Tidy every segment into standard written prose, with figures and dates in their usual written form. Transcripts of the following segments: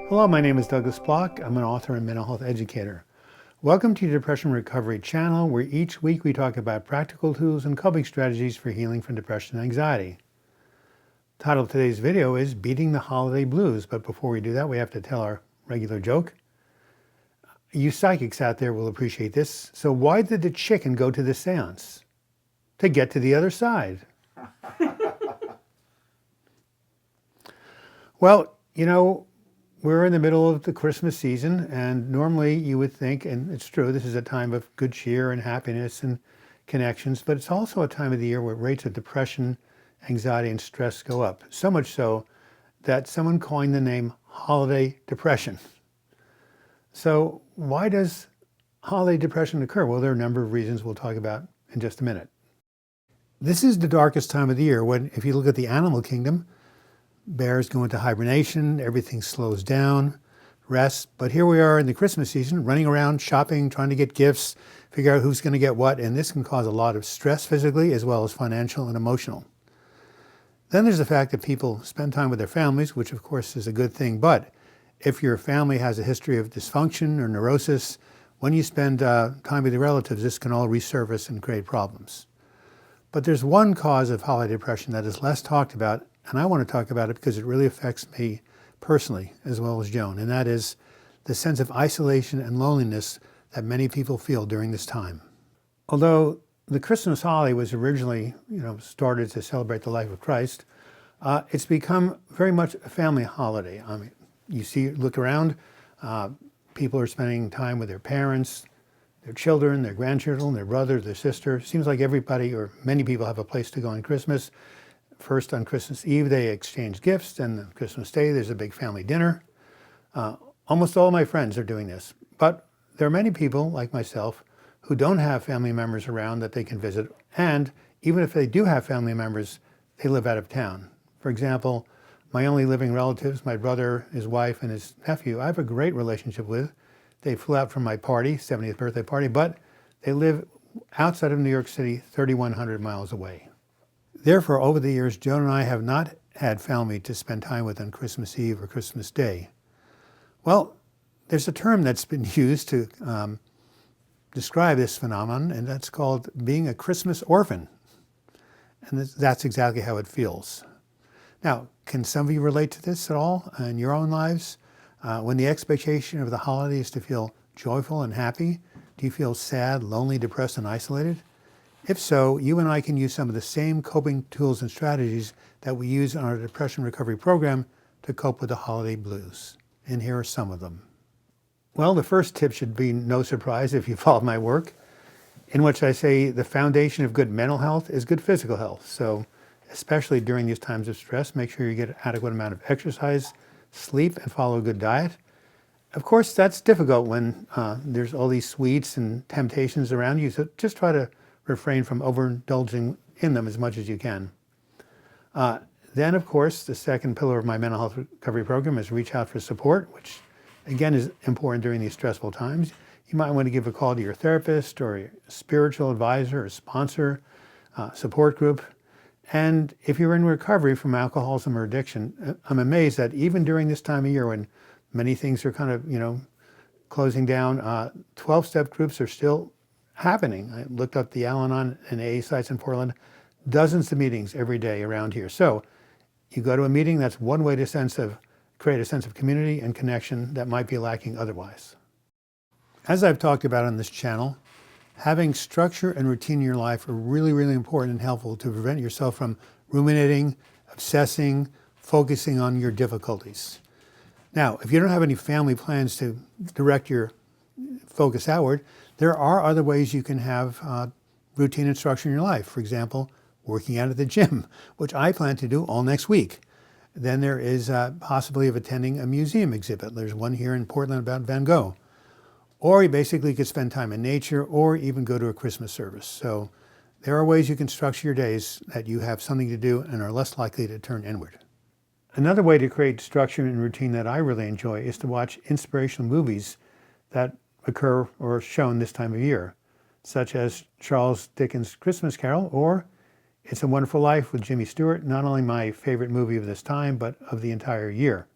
Hello, my name is Douglas Bloch. I'm an author and mental health educator. Welcome to your Depression Recovery channel, where each week we talk about practical tools and coping strategies for healing from depression and anxiety. The title of today's video is Beating the Holiday Blues, but before we do that, we have to tell our regular joke. You psychics out there will appreciate this. So why did the chicken go to the seance? To get to the other side. Well, you know, we're in the middle of the Christmas season, and normally you would think, and it's true, this is a time of good cheer and happiness and connections, but it's also a time of the year where rates of depression, anxiety, and stress go up. So much so that someone coined the name holiday depression. So why does holiday depression occur? Well, there are a number of reasons we'll talk about in just a minute. This is the darkest time of the year when, if you look at the animal kingdom, bears go into hibernation, everything slows down, rest. But here we are in the Christmas season, running around, shopping, trying to get gifts, figure out who's going to get what, and this can cause a lot of stress physically as well as financial and emotional. Then there's the fact that people spend time with their families, which of course is a good thing, but if your family has a history of dysfunction or neurosis, when you spend time with your relatives, this can all resurface and create problems. But there's one cause of holiday depression that is less talked about, and I want to talk about it because it really affects me personally as well as Joan, and that is the sense of isolation and loneliness that many people feel during this time. Although the Christmas holiday was originally, started to celebrate the life of Christ, it's become very much a family holiday. I mean, look around, people are spending time with their parents, their children, their grandchildren, their brother, their sister. Seems like everybody or many people have a place to go on Christmas. First, on Christmas Eve, they exchange gifts, and on Christmas Day, there's a big family dinner. Almost all my friends are doing this, but there are many people, like myself, who don't have family members around that they can visit, and even if they do have family members, they live out of town. For example, my only living relatives, my brother, his wife, and his nephew, I have a great relationship with. They flew out from my party, 70th birthday party, but they live outside of New York City, 3,100 miles away. Therefore, over the years, Joan and I have not had family to spend time with on Christmas Eve or Christmas Day. Well, there's a term that's been used to describe this phenomenon, and that's called being a Christmas orphan. And that's exactly how it feels. Now, can some of you relate to this at all in your own lives? When the expectation of the holiday is to feel joyful and happy, do you feel sad, lonely, depressed, and isolated? If so, you and I can use some of the same coping tools and strategies that we use in our depression recovery program to cope with the holiday blues. And here are some of them. Well, the first tip should be no surprise if you followed my work, in which I say the foundation of good mental health is good physical health. So especially during these times of stress, make sure you get an adequate amount of exercise, sleep, and follow a good diet. Of course, that's difficult when there's all these sweets and temptations around you, so just try to refrain from overindulging in them as much as you can. Then, of course, the second pillar of my mental health recovery program is reach out for support, which again is important during these stressful times. You might want to give a call to your therapist or a spiritual advisor or sponsor, support group. And if you're in recovery from alcoholism or addiction, I'm amazed that even during this time of year when many things are kind of, closing down, 12-step groups are still happening. I looked up the Al-Anon and AA sites in Portland, dozens of meetings every day around here. So you go to a meeting, that's one way to create a sense of community and connection that might be lacking otherwise. As I've talked about on this channel, having structure and routine in your life are really, really important and helpful to prevent yourself from ruminating, obsessing, focusing on your difficulties. Now, if you don't have any family plans to direct your focus outward, there are other ways you can have routine and structure in your life. For example, working out at the gym, which I plan to do all next week. Then there is possibility of attending a museum exhibit. There's one here in Portland about Van Gogh. Or you basically could spend time in nature or even go to a Christmas service. So there are ways you can structure your days that you have something to do and are less likely to turn inward. Another way to create structure and routine that I really enjoy is to watch inspirational movies that occur or are shown this time of year, such as Charles Dickens' Christmas Carol or It's a Wonderful Life with Jimmy Stewart, not only my favorite movie of this time, but of the entire year.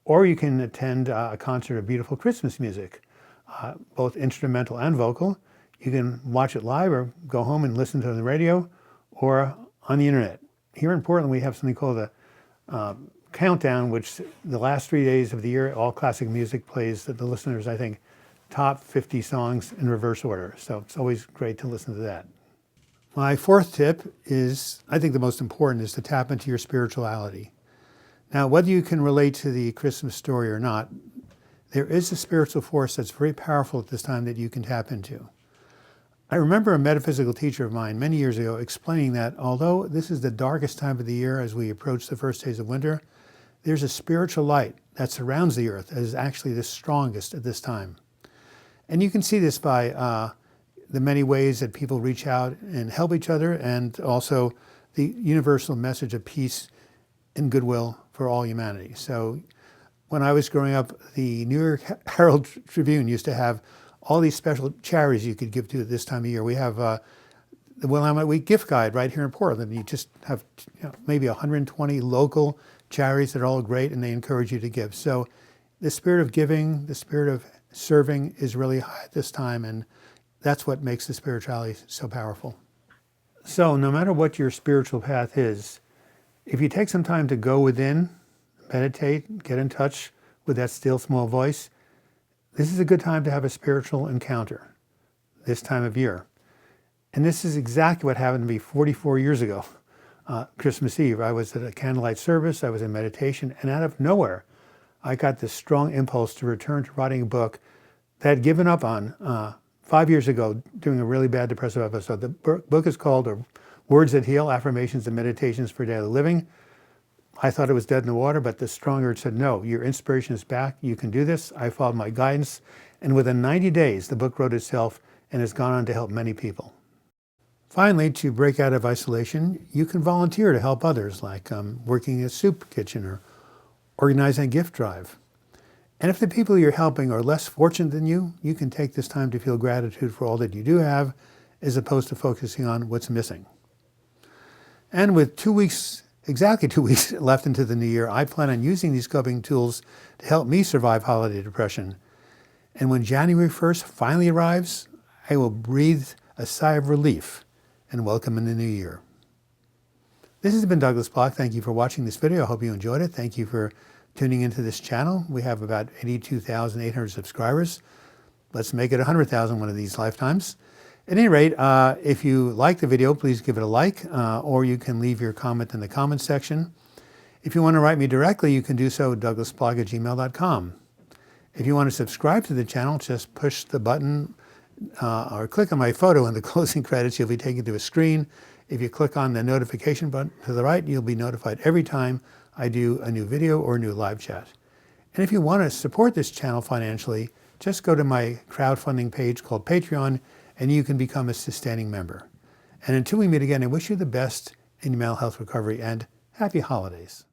Or you can attend a concert of beautiful Christmas music, both instrumental and vocal. You can watch it live or go home and listen to it on the radio or on the internet. Here in Portland, we have something called a countdown, which the last 3 days of the year, all classic music plays the listeners, I think, top 50 songs in reverse order. So it's always great to listen to that. My fourth tip is, I think the most important, is to tap into your spirituality. Now, whether you can relate to the Christmas story or not, there is a spiritual force that's very powerful at this time that you can tap into. I remember a metaphysical teacher of mine many years ago explaining that although this is the darkest time of the year as we approach the first days of winter, there's a spiritual light that surrounds the earth that is actually the strongest at this time. And you can see this by the many ways that people reach out and help each other, and also the universal message of peace and goodwill for all humanity. So when I was growing up, the New York Herald Tribune used to have all these special charities you could give to at this time of year. We have the Willamette Week gift guide right here in Portland. You just have maybe 120 local charities that are all great, and they encourage you to give. So the spirit of giving, the spirit of serving is really high at this time, and that's what makes the spirituality so powerful. So no matter what your spiritual path is, if you take some time to go within, meditate, get in touch with that still small voice, this is a good time to have a spiritual encounter this time of year. And this is exactly what happened to me 44 years ago, Christmas Eve. I was at a candlelight service, I was in meditation, and out of nowhere, I got this strong impulse to return to writing a book that I'd given up on 5 years ago during a really bad depressive episode. The book is called Words That Heal, Affirmations and Meditations for Daily Living. I thought it was dead in the water, but the strong urge said, no, your inspiration is back. You can do this. I followed my guidance. And within 90 days, the book wrote itself and has gone on to help many people. Finally, to break out of isolation, you can volunteer to help others, like working in a soup kitchen or organizing a gift drive. And if the people you're helping are less fortunate than you, you can take this time to feel gratitude for all that you do have, as opposed to focusing on what's missing. And with exactly 2 weeks left into the new year, I plan on using these coping tools to help me survive holiday depression. And when January 1st finally arrives, I will breathe a sigh of relief and welcome in the new year. This has been Douglas Bloch. Thank you for watching this video. I hope you enjoyed it. Thank you for tuning into this channel. We have about 82,800 subscribers. Let's make it 100,000 one of these lifetimes. At any rate, if you like the video, please give it a like, or you can leave your comment in the comments section. If you want to write me directly, you can do so at douglasblog@gmail.com. If you want to subscribe to the channel, just push the button or click on my photo in the closing credits. You'll be taken to a screen. If you click on the notification button to the right, you'll be notified every time I do a new video or a new live chat. And if you want to support this channel financially, just go to my crowdfunding page called Patreon, and you can become a sustaining member. And until we meet again, I wish you the best in your mental health recovery, and happy holidays.